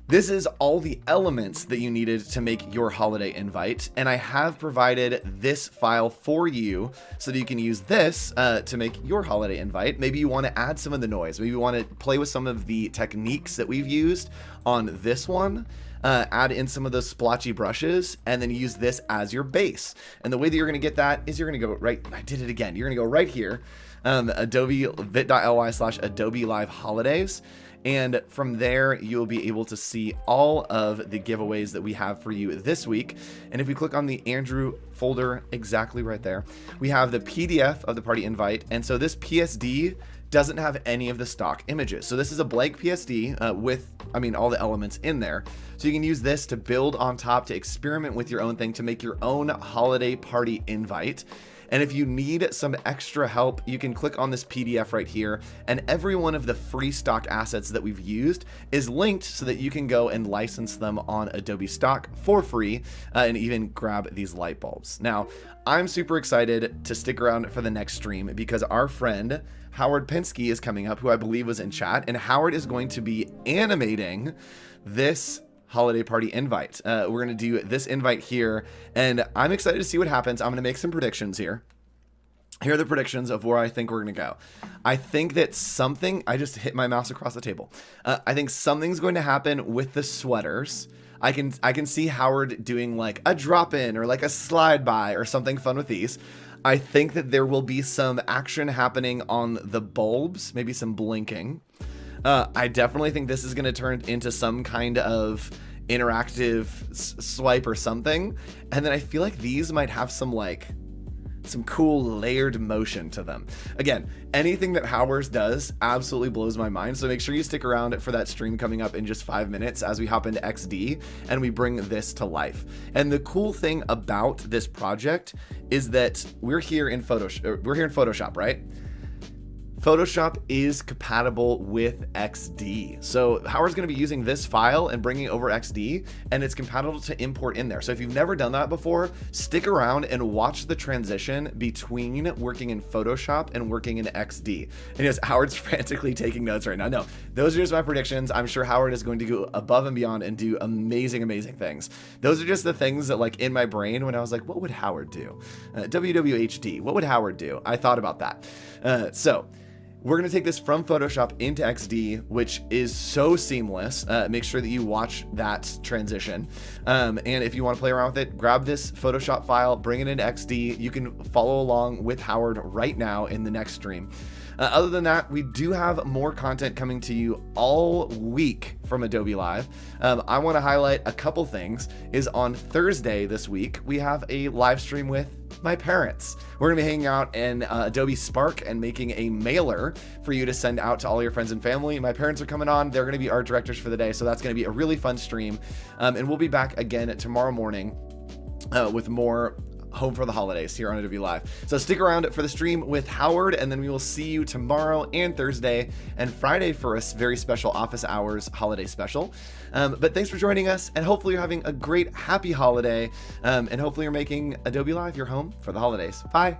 this is all the elements that you needed to make your holiday invite. And I have provided this file for you so that you can use this to make your holiday invite. Maybe you want to add some of the noise. Maybe you want to play with some of the techniques that we've used on this one. Add in some of those splotchy brushes and then use this as your base. And the way that you're going to get that is you're going to go right, I did it again. You're going to go right here, Adobe bit.ly/Adobe Live Holidays. And from there, you'll be able to see all of the giveaways that we have for you this week. And if we click on the Andrew folder exactly right there, we have the PDF of the party invite. And so this PSD doesn't have any of the stock images. So this is a blank PSD with, all the elements in there. So you can use this to build on top, to experiment with your own thing, to make your own holiday party invite. And if you need some extra help, you can click on this PDF right here, and every one of the free stock assets that we've used is linked so that you can go and license them on Adobe Stock for free and even grab these light bulbs. Now, I'm super excited to stick around for the next stream because our friend Howard Pinsky is coming up, who I believe was in chat, and Howard is going to be animating this holiday party invite. We're going to do this invite here, and I'm excited to see what happens. I'm going to make some predictions here. Here are the predictions of where I think we're going to go. I think that something, I just hit my mouse across the table. I think something's going to happen with the sweaters. I can see Howard doing like a drop-in or like a slide by or something fun with these. I think that there will be some action happening on the bulbs, maybe some blinking. I definitely think this is going to turn into some kind of interactive swipe or something. And then I feel like these might have some cool layered motion to them. Again, anything that Howard does absolutely blows my mind. So make sure you stick around for that stream coming up in just 5 minutes as we hop into XD and we bring this to life. And the cool thing about this project is that we're here in Photoshop, right? Photoshop is compatible with XD. So Howard's going to be using this file and bringing it over XD, and it's compatible to import in there. So if you've never done that before, stick around and watch the transition between working in Photoshop and working in XD. And yes, Howard's frantically taking notes right now. No, those are just my predictions. I'm sure Howard is going to go above and beyond and do amazing, amazing things. Those are just the things that in my brain when I was like, what would Howard do? WWHD, what would Howard do? I thought about that. So we're going to take this from Photoshop into XD, which is so seamless. Make sure that you watch that transition. And if you want to play around with it, grab this Photoshop file, bring it into XD. You can follow along with Howard right now in the next stream. Other than that, we do have more content coming to you all week from Adobe Live. I want to highlight a couple things. Is on Thursday this week, we have a live stream with my parents. We're going to be hanging out in Adobe Spark and making a mailer for you to send out to all your friends and family. My parents are coming on. They're going to be art directors for the day, so that's going to be a really fun stream. And we'll be back again tomorrow morning with more Home for the Holidays here on Adobe Live. So stick around for the stream with Howard, and then we will see you tomorrow and Thursday and Friday for a very special office hours holiday special. But thanks for joining us, and hopefully you're having a great, happy holiday, and hopefully you're making Adobe Live your home for the holidays. Bye.